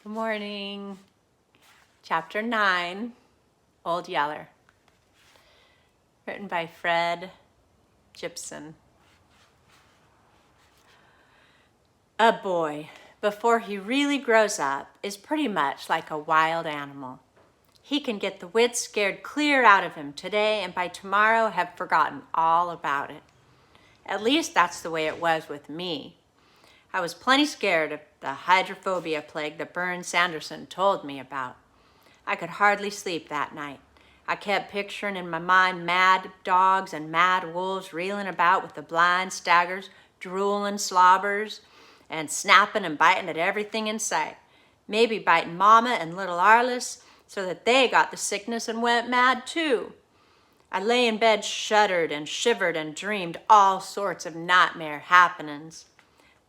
Good morning. Chapter 9, Old Yeller. Written by Fred Gibson. A boy, before he really grows up, is pretty much like a wild animal. He can get the wits scared clear out of him today and by tomorrow have forgotten all about it. At least that's the way it was with me. I was plenty scared of the hydrophobia plague that Bern Sanderson told me about. I could hardly sleep that night. I kept picturing in my mind mad dogs and mad wolves reeling about with the blind staggers, drooling slobbers, and snapping and biting at everything in sight. Maybe biting Mama and little Arliss so that they got the sickness and went mad too. I lay in bed, shuddered and shivered and dreamed all sorts of nightmare happenings.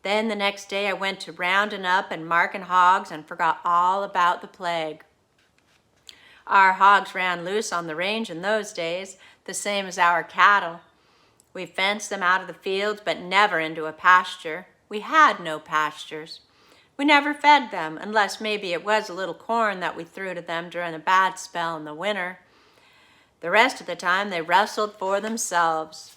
Then the next day I went to rounding up and marking hogs and forgot all about the plague. Our hogs ran loose on the range in those days, the same as our cattle. We fenced them out of the fields, but never into a pasture. We had no pastures. We never fed them, unless maybe it was a little corn that we threw to them during a bad spell in the winter. The rest of the time they rustled for themselves.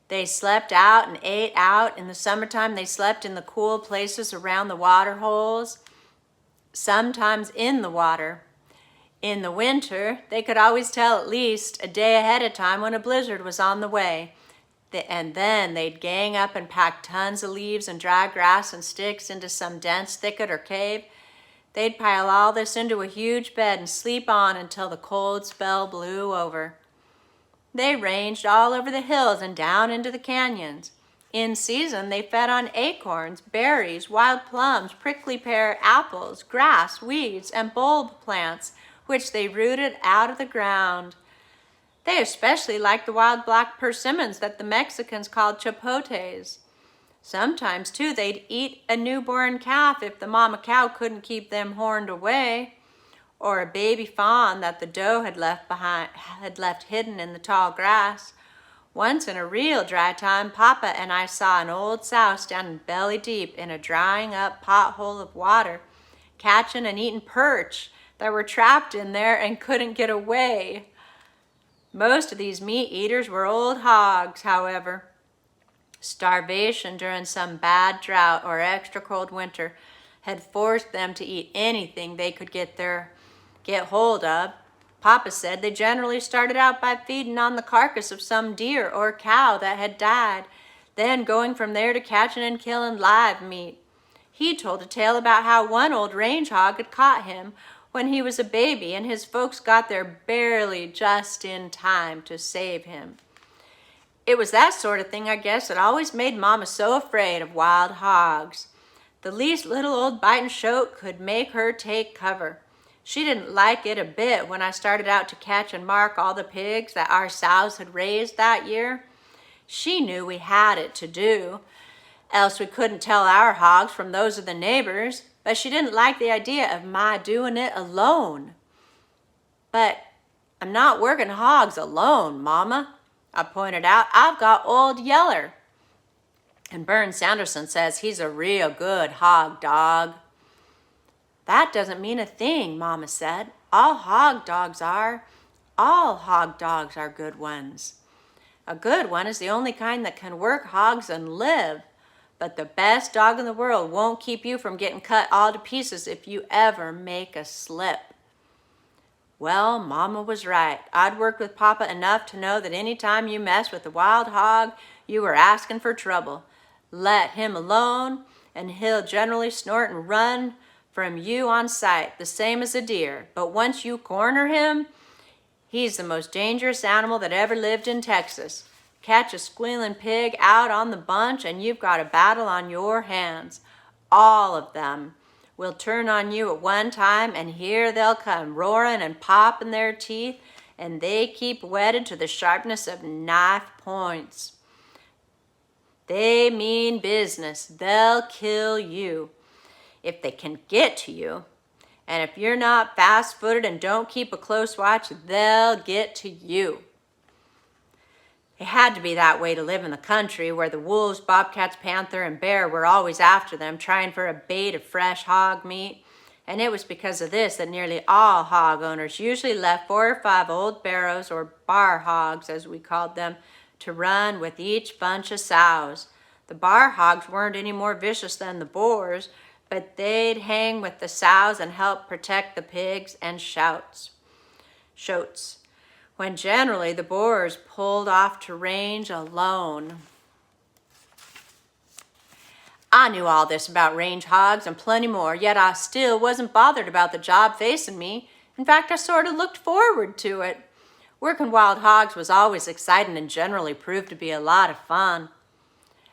They slept out and ate out. In the summertime, they slept in the cool places around the water holes, sometimes in the water. In the winter, they could always tell at least a day ahead of time when a blizzard was on the way. And then they'd gang up and pack tons of leaves and dry grass and sticks into some dense thicket or cave. They'd pile all this into a huge bed and sleep on until the cold spell blew over. They ranged all over the hills and down into the canyons. In season, they fed on acorns, berries, wild plums, prickly pear, apples, grass, weeds, and bulb plants, which they rooted out of the ground. They especially liked the wild black persimmons that the Mexicans called chapotes. Sometimes, too, they'd eat a newborn calf if the mama cow couldn't keep them horned away, or a baby fawn that the doe had left hidden in the tall grass. Once in a real dry time, Papa and I saw an old sow standing belly deep in a drying up pothole of water, catching and eating perch that were trapped in there and couldn't get away. Most of these meat eaters were old hogs, however. Starvation during some bad drought or extra cold winter had forced them to eat anything they could get hold of. Papa said they generally started out by feeding on the carcass of some deer or cow that had died, then going from there to catching and killing live meat. He told a tale about how one old range hog had caught him when he was a baby and his folks got there barely just in time to save him. It was that sort of thing, I guess, that always made Mama so afraid of wild hogs. The least little old biting shote could make her take cover. She didn't like it a bit when I started out to catch and mark all the pigs that our sows had raised that year. She knew we had it to do, else we couldn't tell our hogs from those of the neighbors, but she didn't like the idea of my doing it alone. But I'm not working hogs alone, Mama, I pointed out. I've got Old Yeller. And Bern Sanderson says he's a real good hog dog. That doesn't mean a thing, Mama said. All hog dogs are. All hog dogs are good ones. A good one is the only kind that can work hogs and live. But the best dog in the world won't keep you from getting cut all to pieces if you ever make a slip. Well, Mama was right. I'd worked with Papa enough to know that any time you mess with a wild hog, you were asking for trouble. Let him alone, and he'll generally snort and run from you on sight, the same as a deer. But once you corner him, he's the most dangerous animal that ever lived in Texas. Catch a squealing pig out on the bunch and you've got a battle on your hands. All of them will turn on you at one time, and here they'll come roaring and popping their teeth, and they keep wedded to the sharpness of knife points. They mean business. They'll kill you if they can get to you. And if you're not fast-footed and don't keep a close watch, they'll get to you. It had to be that way to live in the country where the wolves, bobcats, panther, and bear were always after them, trying for a bait of fresh hog meat. And it was because of this that nearly all hog owners usually left 4 or 5 old barrows, or bar hogs as we called them, to run with each bunch of sows. The bar hogs weren't any more vicious than the boars, but they'd hang with the sows and help protect the pigs and shoats. When generally the boars pulled off to range alone. I knew all this about range hogs and plenty more, yet I still wasn't bothered about the job facing me. In fact, I sort of looked forward to it. Working wild hogs was always exciting and generally proved to be a lot of fun.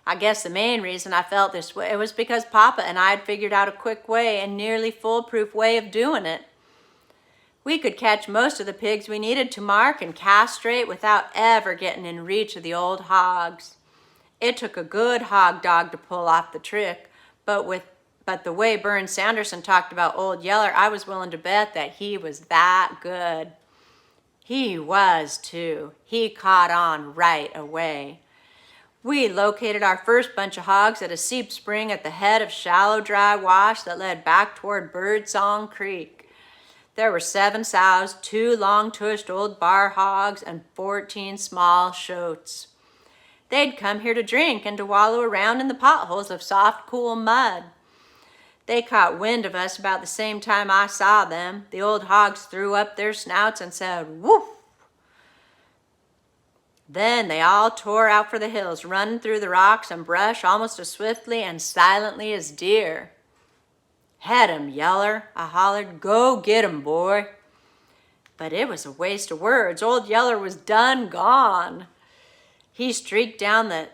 I guess the main reason I felt this way was because Papa and I had figured out a quick way and nearly foolproof way of doing it. We could catch most of the pigs we needed to mark and castrate without ever getting in reach of the old hogs. It took a good hog dog to pull off the trick, but the way Burns Sanderson talked about Old Yeller, I was willing to bet that he was that good. He was, too. He caught on right away. We located our first bunch of hogs at a seep spring at the head of shallow dry wash that led back toward Birdsong Creek. There were 7 sows, 2 long-tushed old bar hogs, and 14 small shoats. They'd come here to drink and to wallow around in the potholes of soft, cool mud. They caught wind of us about the same time I saw them. The old hogs threw up their snouts and said, "Woof!" Then they all tore out for the hills, running through the rocks and brush almost as swiftly and silently as deer. "Head 'em, Yeller," I hollered. "Go get 'em, boy." But it was a waste of words. Old Yeller was done gone. He streaked down the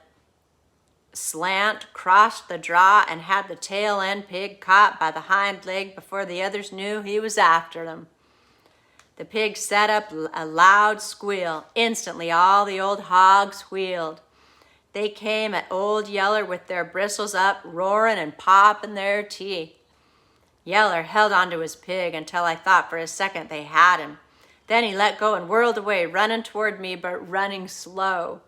slant, crossed the draw, and had the tail end pig caught by the hind leg before the others knew he was after them. The pig set up a loud squeal. Instantly, all the old hogs wheeled. They came at Old Yeller with their bristles up, roaring and popping their teeth. Yeller held onto his pig until I thought for a second they had him. Then he let go and whirled away, running toward me, but running slow.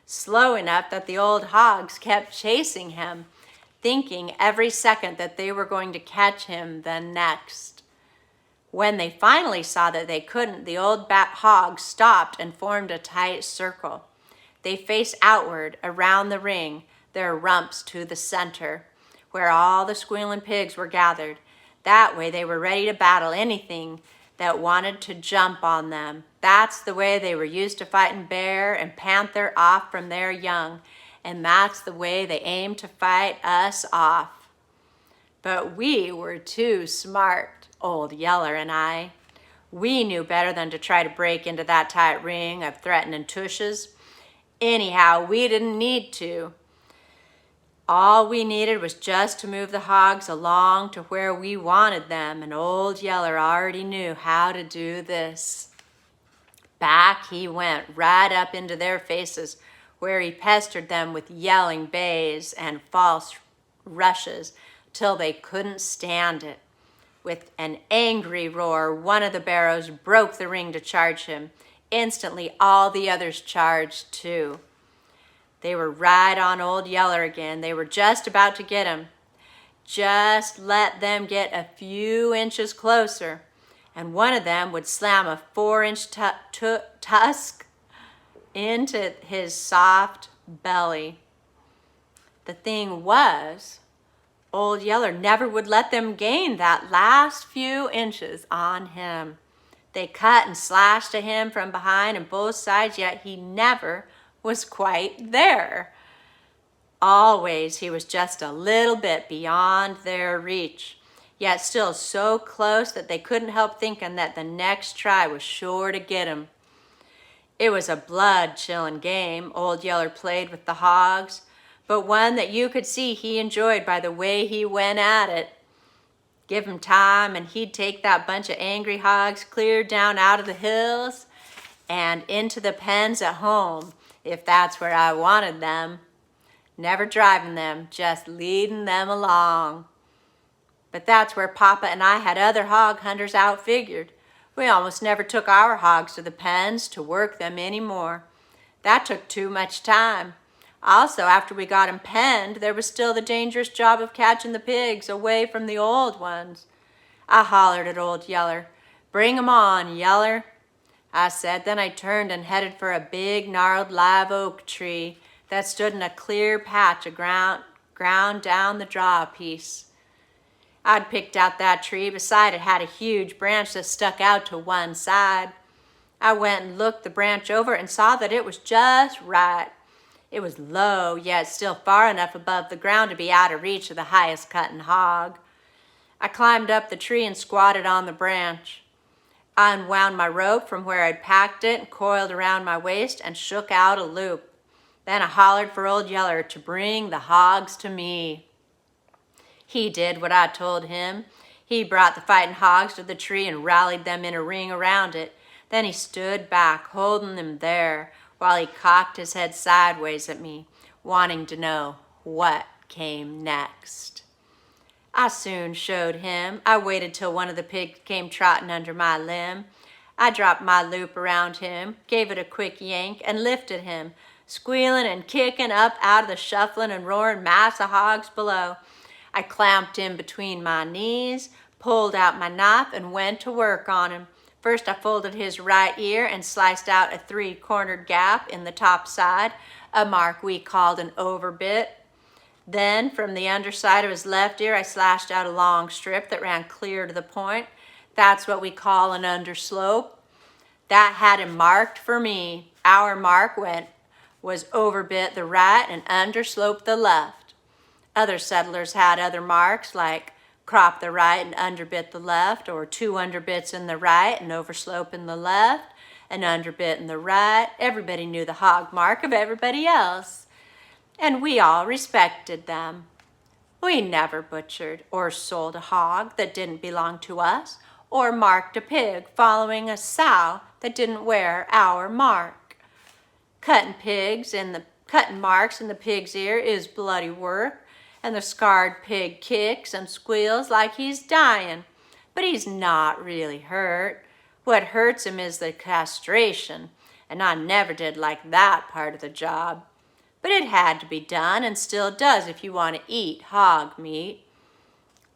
Slow enough that the old hogs kept chasing him, thinking every second that they were going to catch him the next. When they finally saw that they couldn't, the old hogs stopped and formed a tight circle. They faced outward around the ring, their rumps to the center, where all the squealing pigs were gathered. That way they were ready to battle anything that wanted to jump on them. That's the way they were used to fighting bear and panther off from their young, and that's the way they aimed to fight us off. But we were too smart, Old Yeller and I. We knew better than to try to break into that tight ring of threatening tushes. Anyhow, we didn't need to. All we needed was just to move the hogs along to where we wanted them, and Old Yeller already knew how to do this. Back he went, right up into their faces, where he pestered them with yelling bays and false rushes till they couldn't stand it. With an angry roar, one of the barrows broke the ring to charge him. Instantly, all the others charged too. They were right on Old Yeller again. They were just about to get him. Just let them get a few inches closer, and one of them would slam a 4-inch tusk into his soft belly. The thing was, Old Yeller never would let them gain that last few inches on him. They cut and slashed at him from behind and both sides, yet he never was quite there. Always he was just a little bit beyond their reach, yet still so close that they couldn't help thinking that the next try was sure to get him. It was a blood-chilling game Old Yeller played with the hogs, but one that you could see he enjoyed by the way he went at it. Give him time and he'd take that bunch of angry hogs clear down out of the hills and into the pens at home, if that's where I wanted them. Never driving them, just leading them along. But that's where Papa and I had other hog hunters outfigured. We almost never took our hogs to the pens to work them anymore. That took too much time. Also, after we got 'em penned, there was still the dangerous job of catching the pigs away from the old ones. I hollered at Old Yeller. "Bring 'em on, Yeller," I said. Then I turned and headed for a big, gnarled live oak tree that stood in a clear patch of ground down the draw piece. I'd picked out that tree. Beside it had a huge branch that stuck out to one side. I went and looked the branch over and saw that it was just right. It was low, yet still far enough above the ground to be out of reach of the highest cutting hog. I climbed up the tree and squatted on the branch. I unwound my rope from where I'd packed it and coiled around my waist and shook out a loop. Then I hollered for Old Yeller to bring the hogs to me. He did what I told him. He brought the fighting hogs to the tree and rallied them in a ring around it. Then he stood back, holding them there, while he cocked his head sideways at me, wanting to know what came next. I soon showed him. I waited till one of the pigs came trotting under my limb. I dropped my loop around him, gave it a quick yank, and lifted him, squealing and kicking up out of the shuffling and roaring mass of hogs below. I clamped him between my knees, pulled out my knife, and went to work on him. First, I folded his right ear and sliced out a 3-cornered gap in the top side, a mark we called an overbit. Then, from the underside of his left ear, I slashed out a long strip that ran clear to the point. That's what we call an underslope. That had him marked for me. Our mark was overbit the right and underslope the left. Other settlers had other marks like crop the right and underbit the left, or 2 underbits in the right and overslope in the left, an underbit in the right. Everybody knew the hog mark of everybody else, and we all respected them. We never butchered or sold a hog that didn't belong to us, or marked a pig following a sow that didn't wear our mark. Cutting marks in the pig's ear is bloody work, and the scarred pig kicks and squeals like he's dying, but he's not really hurt. What hurts him is the castration, and I never did like that part of the job. But it had to be done, and still does if you want to eat hog meat.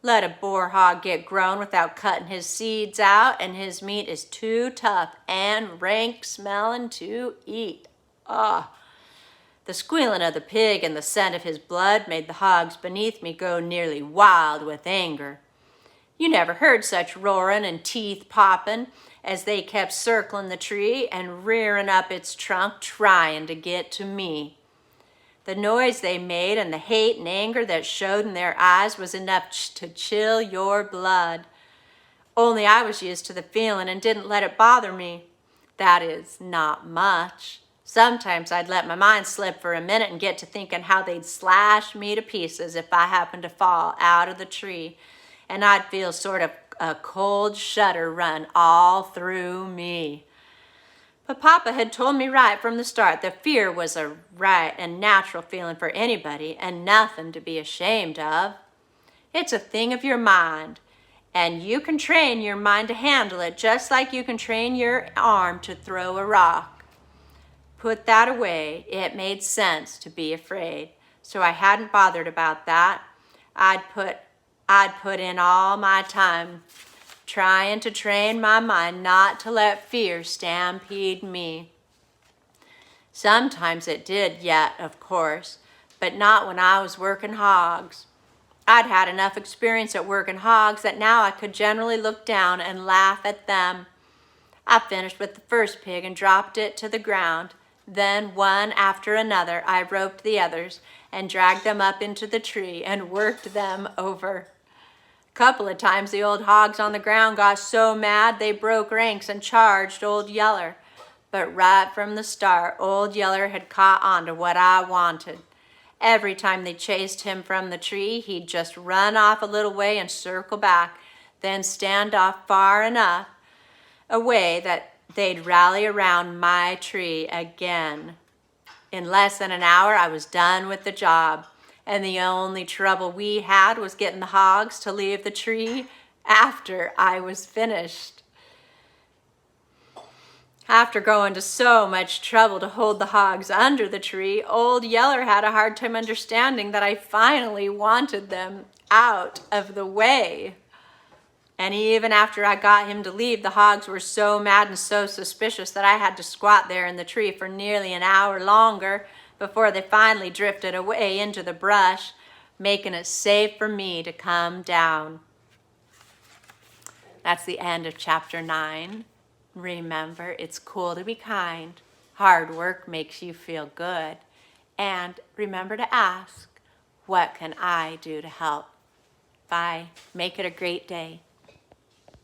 Let a boar hog get grown without cutting his seeds out, and his meat is too tough and rank smelling to eat. The squealing of the pig and the scent of his blood made the hogs beneath me go nearly wild with anger. You never heard such roaring and teeth popping as they kept circling the tree and rearing up its trunk trying to get to me. The noise they made and the hate and anger that showed in their eyes was enough to chill your blood. Only I was used to the feeling and didn't let it bother me. That is, not much. Sometimes I'd let my mind slip for a minute and get to thinking how they'd slash me to pieces if I happened to fall out of the tree, and I'd feel sort of a cold shudder run all through me. But Papa had told me right from the start that fear was a right and natural feeling for anybody and nothing to be ashamed of. It's a thing of your mind, and you can train your mind to handle it just like you can train your arm to throw a rock. Put that away. It made sense to be afraid, so I hadn't bothered about that. I'd put in all my time trying to train my mind not to let fear stampede me. Sometimes it did yet, of course, but not when I was working hogs. I'd had enough experience at working hogs that now I could generally look down and laugh at them. I finished with the first pig and dropped it to the ground. Then, one after another, I roped the others and dragged them up into the tree and worked them over. A couple of times the old hogs on the ground got so mad they broke ranks and charged Old Yeller. But right from the start, Old Yeller had caught on to what I wanted. Every time they chased him from the tree, he'd just run off a little way and circle back, then stand off far enough away that they'd rally around my tree again. In less than an hour, I was done with the job, and the only trouble we had was getting the hogs to leave the tree after I was finished. After going to so much trouble to hold the hogs under the tree, Old Yeller had a hard time understanding that I finally wanted them out of the way. And even after I got him to leave, the hogs were so mad and so suspicious that I had to squat there in the tree for nearly an hour longer before they finally drifted away into the brush, making it safe for me to come down. That's the end of chapter 9. Remember, it's cool to be kind. Hard work makes you feel good. And remember to ask, what can I do to help? Bye. Make it a great day.